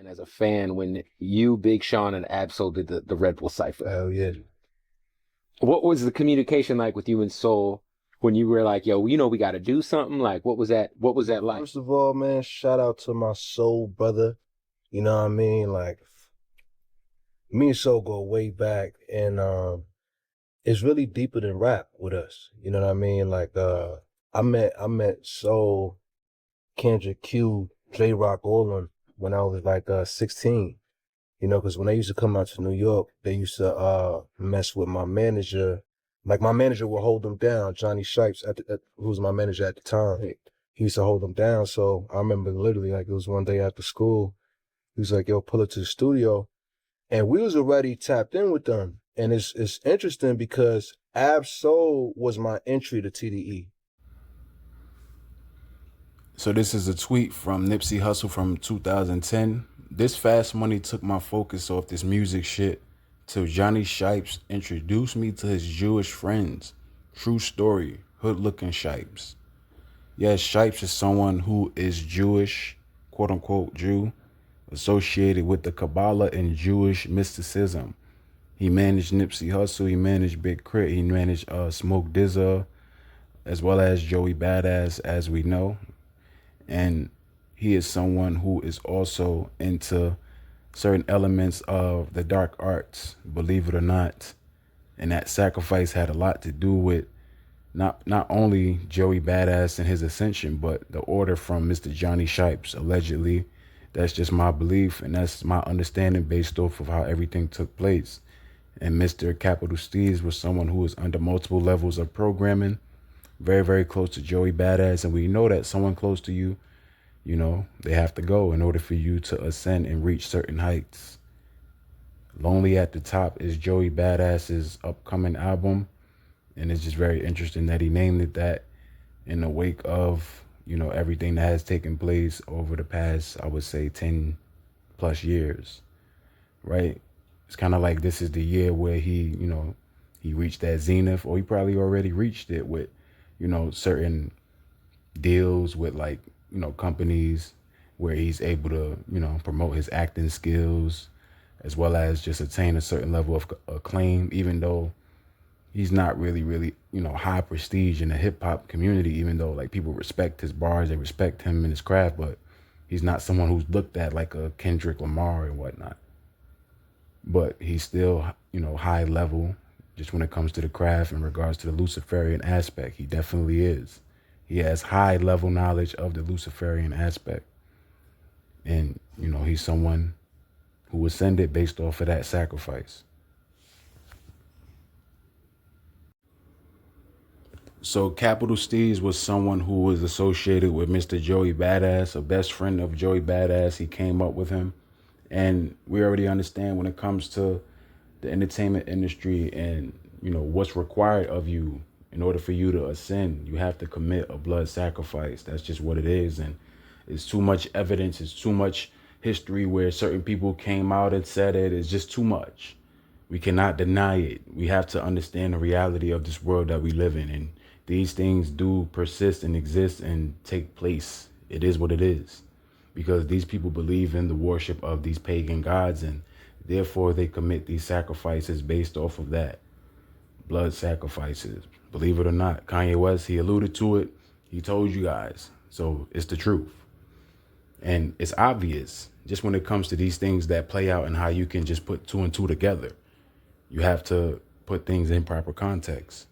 and as a fan when you, Big Sean, and Absol did the Red Bull Cypher. Hell yeah. What was the communication like with you and Soul when you were like, yo, we got to do something? Like, what was that? What was that like? First of all, man, shout out to my soul brother. You know what I mean? Like, me and Soul go way back, and it's really deeper than rap with us. You know what I mean? Like, I met Soul, Kendrick Q, J Rock, all of them when I was like 16. You know, because when they used to come out to New York, they used to mess with my manager. Like, my manager would hold them down. Johnny Shipes, who was my manager at the time, he used to hold them down. So I remember literally, like, it was one day after school. He was like, yo, pull up to the studio. And we was already tapped in with them. And it's interesting because Ab Soul was my entry to TDE. So this is a tweet from Nipsey Hussle from 2010. This fast money took my focus off this music shit till Johnny Shipes introduced me to his Jewish friends. True story, hood looking Shipes. Yes, Shipes is someone who is Jewish, quote unquote Jew, associated with the Kabbalah and Jewish mysticism. He managed Nipsey Hussle, he managed Big Crit, he managed Smoke DZA, as well as Joey Badass, as we know. And he is someone who is also into certain elements of the dark arts, believe it or not. And that sacrifice had a lot to do with not only Joey Badass and his ascension, but the order from Mr. Johnny Shipes, allegedly. That's just my belief, and that's my understanding based off of how everything took place. And Mr. Capital Steez was someone who was under multiple levels of programming, very, very close to Joey Badass. And we know that someone close to you, you know, they have to go in order for you to ascend and reach certain heights. Lonely at the Top is Joey Badass's upcoming album. And it's just very interesting that he named it that in the wake of, you know, everything that has taken place over the past, I would say, 10 plus years, right? It's kind of like this is the year where he, you know, he reached that zenith, or he probably already reached it with, you know, certain deals with, like, you know, companies where he's able to, you know, promote his acting skills as well as just attain a certain level of acclaim, even though he's not really, you know, high prestige in the hip hop community, even though like people respect his bars, they respect him and his craft, but he's not someone who's looked at like a Kendrick Lamar and whatnot. But he's still, you know, high level just when it comes to the craft in regards to the Luciferian aspect. He definitely is. He has high level knowledge of the Luciferian aspect. And, you know, he's someone who ascended based off of that sacrifice. So Capital Steez was someone who was associated with Mr. Joey Badass, a best friend of Joey Badass. He came up with him. And we already understand when it comes to the entertainment industry and, you know, what's required of you in order for you to ascend, you have to commit a blood sacrifice. That's just what it is. And it's too much evidence. It's too much history where certain people came out and said it. It's just too much. We cannot deny it. We have to understand the reality of this world that we live in. And these things do persist and exist and take place. It is what it is. Because these people believe in the worship of these pagan gods, and therefore they commit these sacrifices based off of that. Blood sacrifices. Believe it or not, Kanye West, he alluded to it. He told you guys. So it's the truth. And it's obvious just when it comes to these things that play out and how you can just put two and two together. You have to put things in proper context.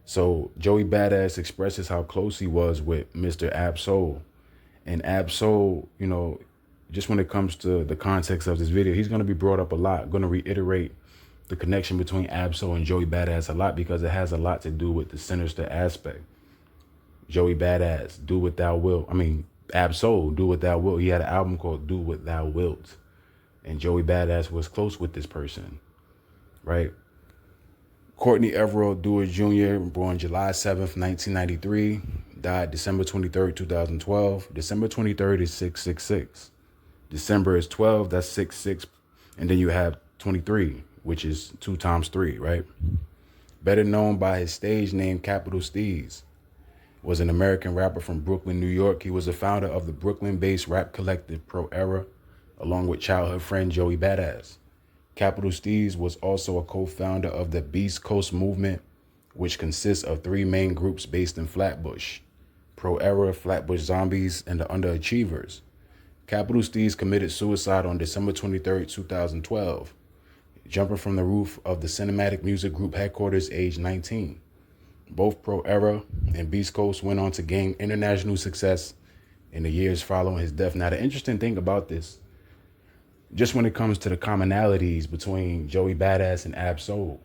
So Joey Badass expresses how close he was with Mr. Ab-Soul. And Ab-Soul, you know, just when it comes to the context of this video, he's going to be brought up a lot. I'm going to reiterate the connection between Ab-Soul and Joey Badass a lot because it has a lot to do with the sinister aspect. Joey Badass, do what thou wilt. I mean, Ab-Soul, do what thou wilt. He had an album called Do What Thou Wilt. And Joey Badass was close with this person, right? Courtney Everett Dewar Jr., born July 7th, 1993, died December 23rd, 2012. December 23rd is 666. December is 12, that's 66. And then you have 23, which is 2 times 3, right? Better known by his stage name, Capital Steez, was an American rapper from Brooklyn, New York. He was the founder of the Brooklyn-based rap collective Pro Era. along with childhood friend Joey Badass. Capital Steez was also a co-founder of the Beast Coast movement, which consists of three main groups based in Flatbush: Pro Era, Flatbush Zombies, and the Underachievers. Capital Steez committed suicide on December 23rd, 2012, jumping from the roof of the Cinematic Music Group headquarters age 19. Both Pro Era and Beast Coast went on to gain international success in the years following his death. Now, the interesting thing about this, just when it comes to the commonalities between Joey Badass and Ab-Soul,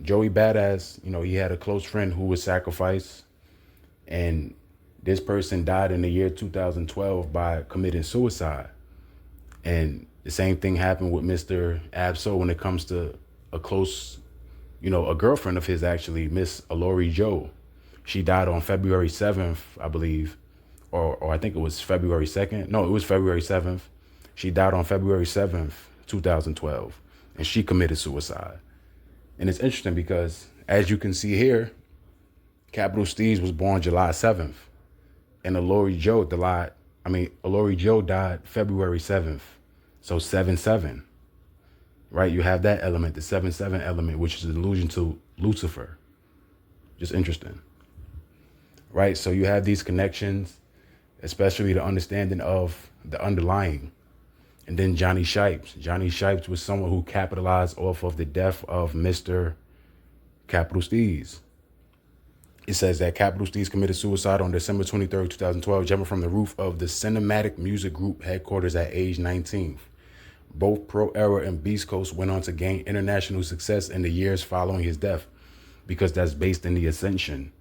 Joey Badass, he had a close friend who was sacrificed, and this person died in the year 2012 by committing suicide. And the same thing happened with Mr. Ab-Soul when it comes to a close, a girlfriend of his, actually, Miss Alori Joe. She died on February 7th, I believe, or I think it was February 2nd. No, it was February 7th. She died on February 7th, 2012, and she committed suicide. And it's interesting because, as you can see here, Capital Steez was born July 7th, and Alori Joe died February 7th. So 7-7, right? You have that element, the 7-7 element, which is an allusion to Lucifer. Just interesting, right? So you have these connections, especially the understanding of the underlying. And then Johnny Shipes. Johnny Shipes was someone who capitalized off of the death of Mr. Capital Steez. It says that Capital Steez committed suicide on December 23rd, 2012, jumping from the roof of the Cinematic Music Group headquarters at age 19. Both Pro Era and Beast Coast went on to gain international success in the years following his death, because that's based in the ascension.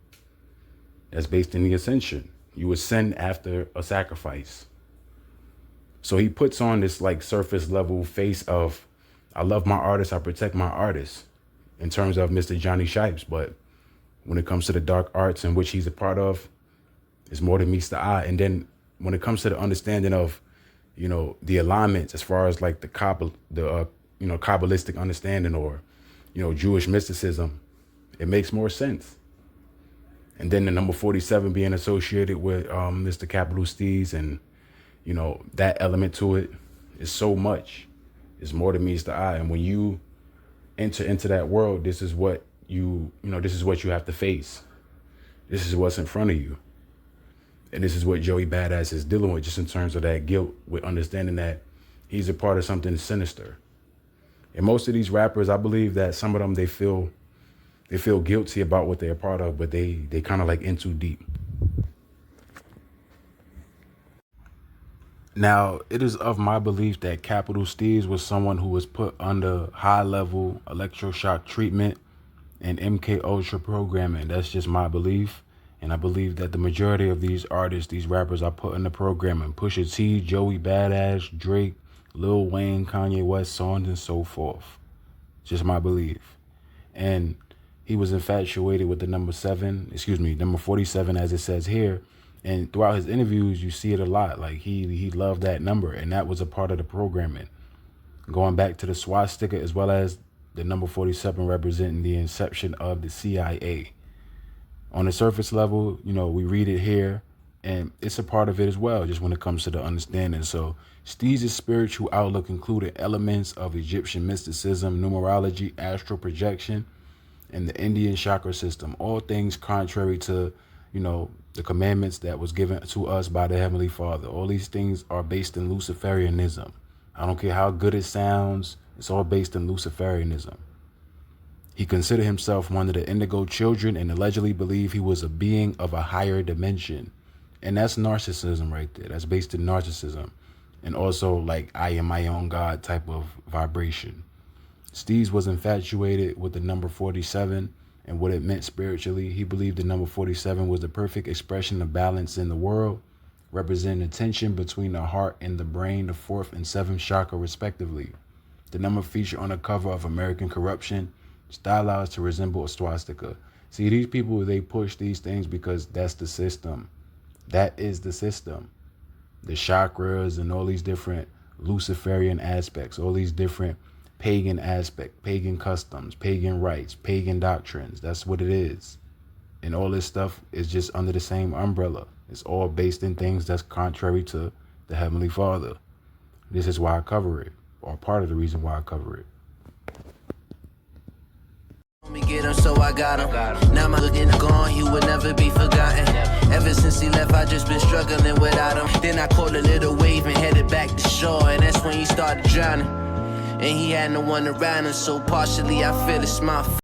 You ascend after a sacrifice. So he puts on this surface level face of, I love my artists, I protect my artists, in terms of Mr. Johnny Shipes. But when it comes to the dark arts in which he's a part of, it's more than meets the eye. And then when it comes to the understanding of, the alignments as far as the Kabbalistic understanding, or, Jewish mysticism, it makes more sense. And then the number 47 being associated with Mr. Capital Steez, and, that element to it is so much. It's more than meets the eye. And when you enter into that world, this is what you have to face. This is what's in front of you. And this is what Joey Badass is dealing with, just in terms of that guilt, with understanding that he's a part of something sinister. And most of these rappers, I believe that some of them, they feel guilty about what they're a part of, but they kind of in too deep. Now, it is of my belief that Capital Steez was someone who was put under high-level electroshock treatment and MK Ultra programming. That's just my belief. And I believe that the majority of these artists, these rappers, are put in the programming. Pusha T, Joey Badass, Drake, Lil Wayne, Kanye West, so on and so forth. Just my belief. And he was infatuated with the number 47, as it says here. And throughout his interviews, you see it a lot. He loved that number, and that was a part of the programming. Going back to the swastika, as well as the number 47 representing the inception of the CIA. On the surface level, we read it here, and it's a part of it as well, just when it comes to the understanding. So Steez's spiritual outlook included elements of Egyptian mysticism, numerology, astral projection, and the Indian chakra system, all things contrary to, the commandments that was given to us by the Heavenly Father. All these things are based in Luciferianism. I don't care how good it sounds, it's all based in Luciferianism. He considered himself one of the Indigo Children and allegedly believed he was a being of a higher dimension. And that's narcissism right there. That's based in narcissism. And also I am my own God type of vibration. Steez was infatuated with the number 47 and what it meant spiritually. He believed the number 47 was the perfect expression of balance in the world, representing the tension between the heart and the brain, the fourth and seventh chakra respectively. The number featured on the cover of American Corruption, stylized to resemble a swastika. See, these people, they push these things because that's the system. That is the system. The chakras and all these different Luciferian aspects, all these different pagan aspects, pagan customs, pagan rites, pagan doctrines. That's what it is. And all this stuff is just under the same umbrella. It's all based in things that's contrary to the Heavenly Father. This is why I cover it, or part of the reason why I cover it. Me get him, so I got him. Now my looking gone, he will never be forgotten. Ever since he left, I just been struggling without him. Then I caught a little wave and headed back to shore, and that's when he started drowning. And he had no one around him, so partially I feel it's my fault.